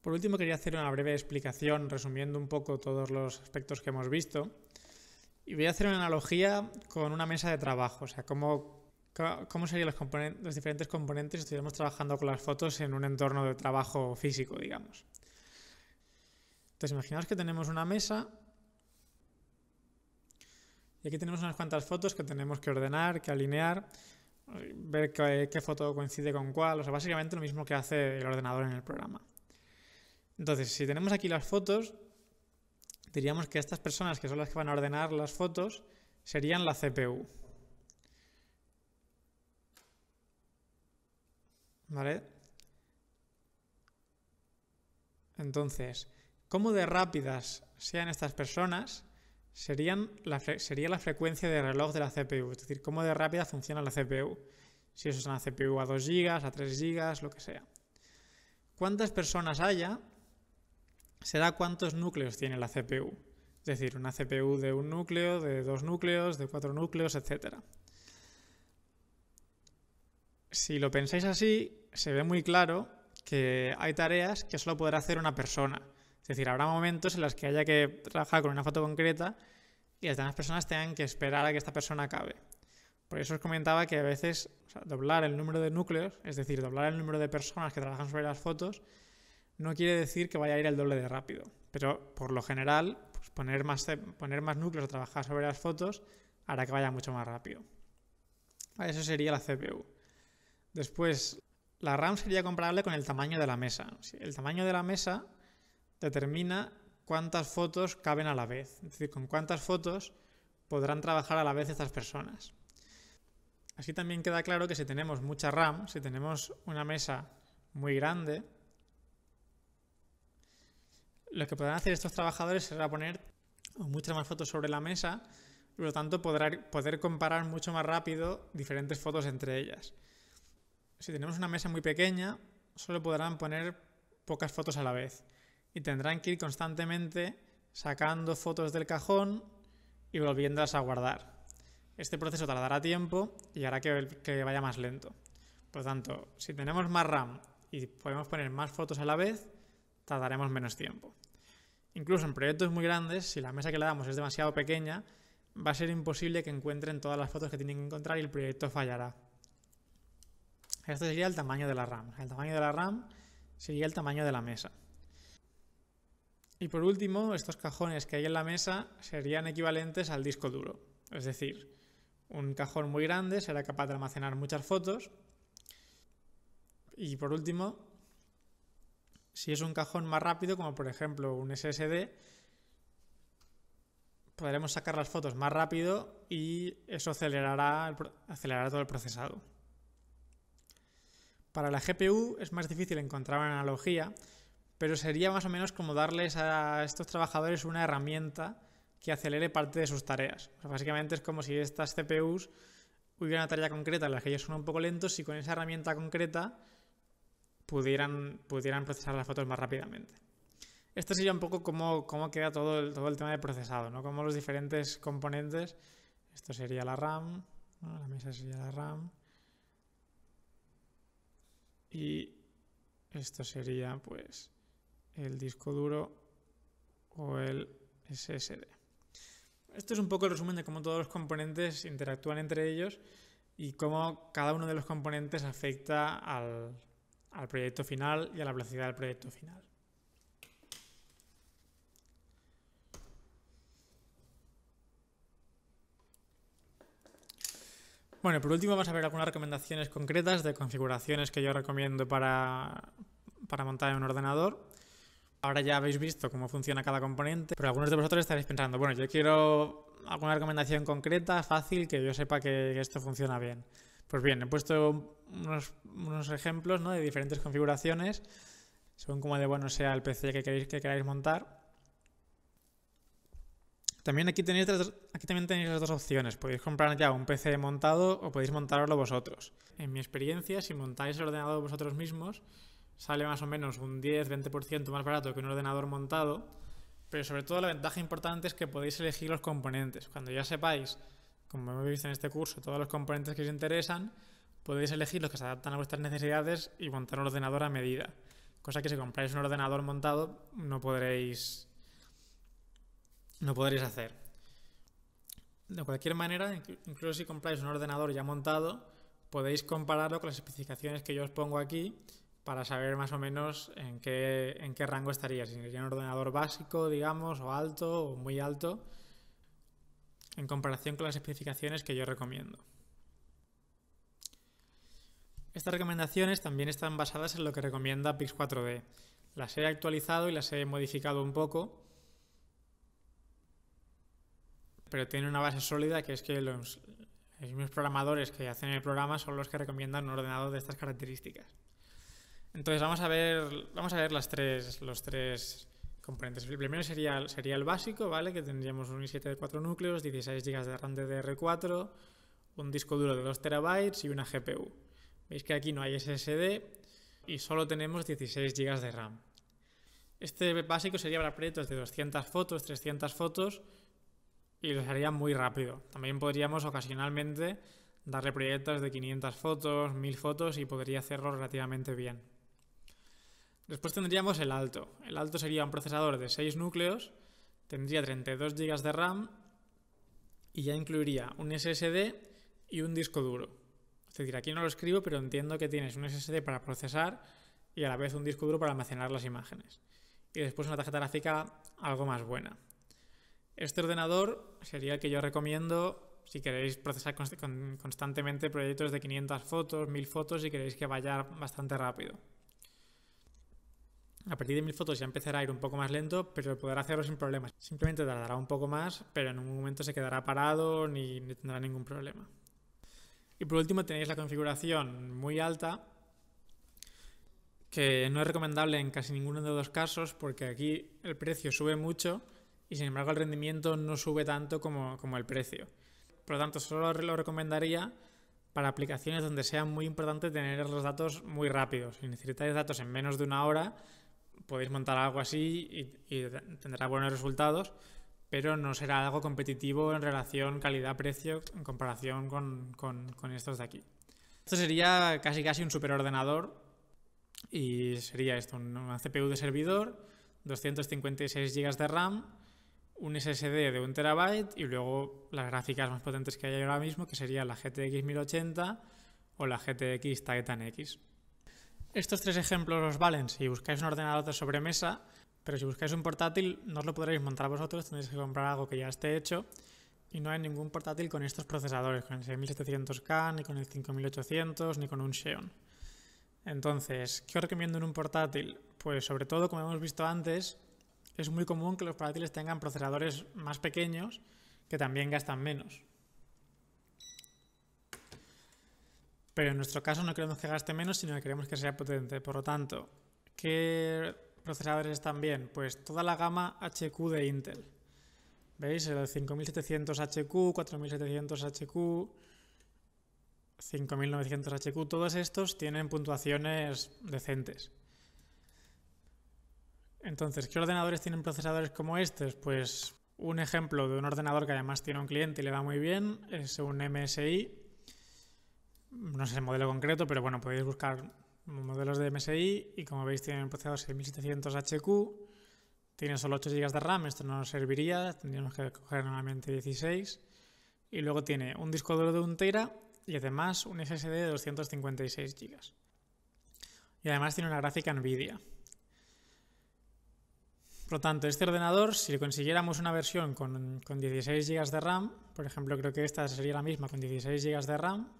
Por último, quería hacer una breve explicación resumiendo un poco todos los aspectos que hemos visto. Y voy a hacer una analogía con una mesa de trabajo, o sea, cómo serían los diferentes componentes si estuviéramos trabajando con las fotos en un entorno de trabajo físico, digamos. Entonces, imaginaos que tenemos una mesa y aquí tenemos unas cuantas fotos que tenemos que ordenar, que alinear, ver qué foto coincide con cuál, o sea, básicamente lo mismo que hace el ordenador en el programa. Entonces, si tenemos aquí las fotos, diríamos que estas personas que son las que van a ordenar las fotos serían la CPU. ¿Vale? Entonces, cómo de rápidas sean estas personas sería la frecuencia de reloj de la CPU, es decir, cómo de rápida funciona la CPU. Si eso es una CPU a 2 GB, a 3 GB, lo que sea. Cuántas personas haya será cuántos núcleos tiene la CPU. Es decir, una CPU de un núcleo, de 2 núcleos, de 4 núcleos, etc. Si lo pensáis así, se ve muy claro que hay tareas que solo podrá hacer una persona. Es decir, habrá momentos en los que haya que trabajar con una foto concreta y las demás personas tengan que esperar a que esta persona acabe. Por eso os comentaba que a veces doblar el número de núcleos, es decir, doblar el número de personas que trabajan sobre las fotos, no quiere decir que vaya a ir el doble de rápido. Pero por lo general, pues poner más núcleos a trabajar sobre las fotos hará que vaya mucho más rápido. Eso sería la CPU. Después, la RAM sería comparable con el tamaño de la mesa. El tamaño de la mesa determina cuántas fotos caben a la vez. Es decir, con cuántas fotos podrán trabajar a la vez estas personas. Así también queda claro que si tenemos mucha RAM, si tenemos una mesa muy grande, lo que podrán hacer estos trabajadores será poner muchas más fotos sobre la mesa y por lo tanto poder comparar mucho más rápido diferentes fotos entre ellas. Si tenemos una mesa muy pequeña, solo podrán poner pocas fotos a la vez y tendrán que ir constantemente sacando fotos del cajón y volviéndolas a guardar. Este proceso tardará tiempo y hará que vaya más lento. Por lo tanto, si tenemos más RAM y podemos poner más fotos a la vez, tardaremos menos tiempo. Incluso en proyectos muy grandes, si la mesa que le damos es demasiado pequeña, va a ser imposible que encuentren todas las fotos que tienen que encontrar y el proyecto fallará. Esto sería el tamaño de la RAM. El tamaño de la RAM sería el tamaño de la mesa. Y por último, estos cajones que hay en la mesa serían equivalentes al disco duro. Es decir, un cajón muy grande será capaz de almacenar muchas fotos. Y por último, si es un cajón más rápido, como por ejemplo un SSD, podremos sacar las fotos más rápido y eso acelerará todo el procesado. Para la GPU es más difícil encontrar una analogía, pero sería más o menos como darles a estos trabajadores una herramienta que acelere parte de sus tareas. O sea, básicamente es como si estas CPUs hubiera una tarea concreta en la que ellos son un poco lentos y con esa herramienta concreta pudieran procesar las fotos más rápidamente. Esto sería un poco cómo queda todo el tema de procesado, ¿no? Como los diferentes componentes. Esto sería la RAM, ¿no? La mesa sería la RAM. Y esto sería pues el disco duro o el SSD. Esto es un poco el resumen de cómo todos los componentes interactúan entre ellos y cómo cada uno de los componentes afecta al proyecto final y a la velocidad del proyecto final. Bueno, por último vamos a ver algunas recomendaciones concretas de configuraciones que yo recomiendo para montar en un ordenador. Ahora ya habéis visto cómo funciona cada componente, pero algunos de vosotros estaréis pensando, bueno, yo quiero alguna recomendación concreta, fácil, que yo sepa que esto funciona bien. Pues bien, he puesto unos ejemplos, ¿no?, de diferentes configuraciones, según cómo de bueno sea el PC que queráis montar. También aquí también tenéis las dos opciones. Podéis comprar ya un PC montado o podéis montarlo vosotros. En mi experiencia, si montáis el ordenador vosotros mismos, sale más o menos un 10-20% más barato que un ordenador montado, pero sobre todo la ventaja importante es que podéis elegir los componentes. Cuando ya sepáis, como hemos visto en este curso, todos los componentes que os interesan, podéis elegir los que se adaptan a vuestras necesidades y montar un ordenador a medida. cosa que si compráis un ordenador montado no podréis hacer. De cualquier manera, incluso si compráis un ordenador ya montado, podéis compararlo con las especificaciones que yo os pongo aquí para saber más o menos en qué rango estaría. Si sería un ordenador básico, digamos, o alto, o muy alto, en comparación con las especificaciones que yo recomiendo. Estas recomendaciones también están basadas en lo que recomienda Pix4D. Las he actualizado y las he modificado un poco, pero tiene una base sólida, que es que los mismos programadores que hacen el programa son los que recomiendan un ordenador de estas características. Entonces vamos a ver los tres componentes. El primero sería el básico, ¿vale? Que tendríamos un i7 de 4 núcleos, 16 GB de RAM DDR4, un disco duro de 2 TB y una GPU. Veis que aquí no hay SSD y solo tenemos 16 GB de RAM. Este básico sería para proyectos de 200 fotos, 300 fotos y los haría muy rápido. También podríamos ocasionalmente darle proyectos de 500 fotos, 1000 fotos y podría hacerlo relativamente bien. Después tendríamos el alto. El alto sería un procesador de 6 núcleos, tendría 32 GB de RAM y ya incluiría un SSD y un disco duro. Es decir, aquí no lo escribo, pero entiendo que tienes un SSD para procesar y a la vez un disco duro para almacenar las imágenes. Y después una tarjeta gráfica algo más buena. Este ordenador sería el que yo recomiendo si queréis procesar constantemente proyectos de 500 fotos, 1000 fotos y queréis que vaya bastante rápido. A partir de 1000 fotos ya empezará a ir un poco más lento, pero podrá hacerlo sin problemas. Simplemente tardará un poco más, pero en un momento se quedará parado ni tendrá ningún problema. Y por último tenéis la configuración muy alta, que no es recomendable en casi ninguno de los casos porque aquí el precio sube mucho y sin embargo el rendimiento no sube tanto como el precio. Por lo tanto, solo lo recomendaría para aplicaciones donde sea muy importante tener los datos muy rápidos. Si necesitáis datos en menos de una hora, podéis montar algo así y tendrá buenos resultados, pero no será algo competitivo en relación calidad-precio en comparación con estos de aquí. Esto sería casi un superordenador y sería esto, una CPU de servidor, 256 GB de RAM, un SSD de 1 TB y luego las gráficas más potentes que hay ahora mismo, que sería la GTX 1080 o la GTX Titan X. Estos tres ejemplos os valen si buscáis un ordenador de sobremesa, pero si buscáis un portátil no os lo podréis montar vosotros, tendréis que comprar algo que ya esté hecho y no hay ningún portátil con estos procesadores, con el 6700K, ni con el 5800, ni con un Xeon. Entonces, ¿qué os recomiendo en un portátil? Pues sobre todo, como hemos visto antes, es muy común que los portátiles tengan procesadores más pequeños que también gastan menos. Pero en nuestro caso no queremos que gaste menos, sino que queremos que sea potente. Por lo tanto, ¿qué procesadores están bien? Pues toda la gama HQ de Intel. ¿Veis? El 5700 HQ, 4700 HQ, 5900 HQ, todos estos tienen puntuaciones decentes. Entonces, ¿qué ordenadores tienen procesadores como estos? Pues un ejemplo de un ordenador que además tiene un cliente y le va muy bien es un MSI. No sé el modelo concreto, pero bueno, podéis buscar modelos de MSI y como veis tienen un procesador 6700 HQ, tiene solo 8 GB de RAM, esto no nos serviría, tendríamos que coger normalmente 16, y luego tiene un disco duro de 1 TB y además un SSD de 256 GB. Y además tiene una gráfica NVIDIA. Por lo tanto, este ordenador, si consiguiéramos una versión con 16 GB de RAM, por ejemplo, creo que esta sería la misma con 16 GB de RAM,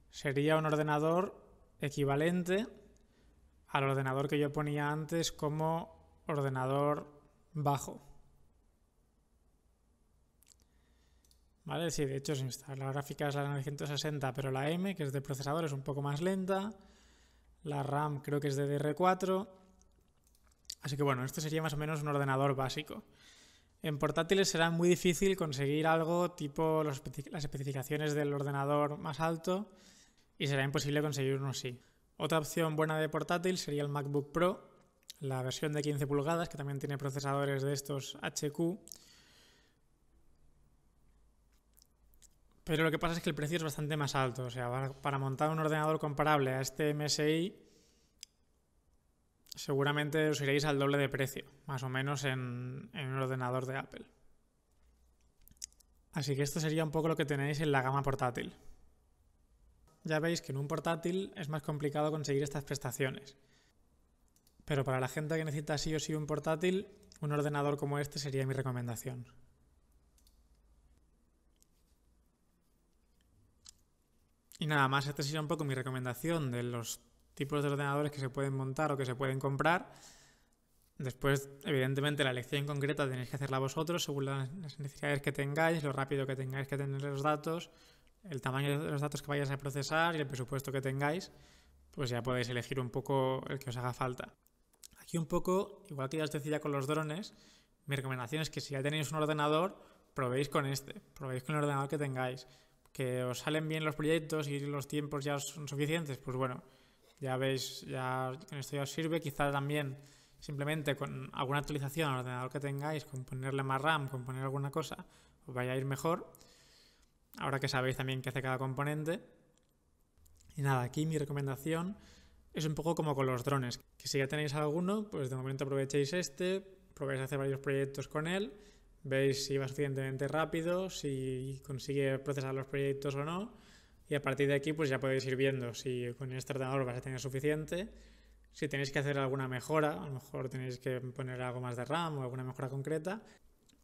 sería un ordenador equivalente al ordenador que yo ponía antes como ordenador bajo. ¿Vale? Sí, de hecho, la gráfica es la 960, pero la M, que es de procesador, es un poco más lenta. La RAM creo que es de DDR4. Así que bueno, este sería más o menos un ordenador básico. En portátiles será muy difícil conseguir algo tipo las especificaciones del ordenador más alto y será imposible conseguir uno así. Otra opción buena de portátil sería el MacBook Pro, la versión de 15 pulgadas, que también tiene procesadores de estos HQ. Pero lo que pasa es que el precio es bastante más alto. O sea, para montar un ordenador comparable a este MSI seguramente os iréis al doble de precio, más o menos en un ordenador de Apple. Así que esto sería un poco lo que tenéis en la gama portátil. Ya veis que en un portátil es más complicado conseguir estas prestaciones. Pero para la gente que necesita sí o sí un portátil, un ordenador como este sería mi recomendación. Y nada más, esta sería un poco mi recomendación de los tipos de ordenadores que se pueden montar o que se pueden comprar. Después, evidentemente, la elección concreta tenéis que hacerla vosotros según las necesidades que tengáis, lo rápido que tengáis que tener los datos, el tamaño de los datos que vayáis a procesar y el presupuesto que tengáis, pues ya podéis elegir un poco el que os haga falta. Aquí un poco, igual que ya os decía con los drones, mi recomendación es que si ya tenéis un ordenador, probéis con probéis con el ordenador que tengáis. Que os salen bien los proyectos y los tiempos ya son suficientes, pues bueno, ya veis, ya con esto ya os sirve. Quizá también simplemente con alguna actualización al ordenador que tengáis, con ponerle más RAM, con poner alguna cosa, os vaya a ir mejor. Ahora que sabéis también qué hace cada componente. Y nada, aquí mi recomendación es un poco como con los drones, que si ya tenéis alguno, pues de momento aprovechéis probéis a hacer varios proyectos con él, veis si va suficientemente rápido, si consigue procesar los proyectos o no, y a partir de aquí pues ya podéis ir viendo si con este ordenador vais a tener suficiente, si tenéis que hacer alguna mejora, a lo mejor tenéis que poner algo más de RAM o alguna mejora concreta,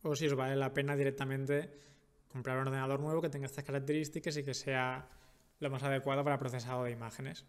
o si os vale la pena directamente comprar un ordenador nuevo que tenga estas características y que sea lo más adecuado para procesado de imágenes.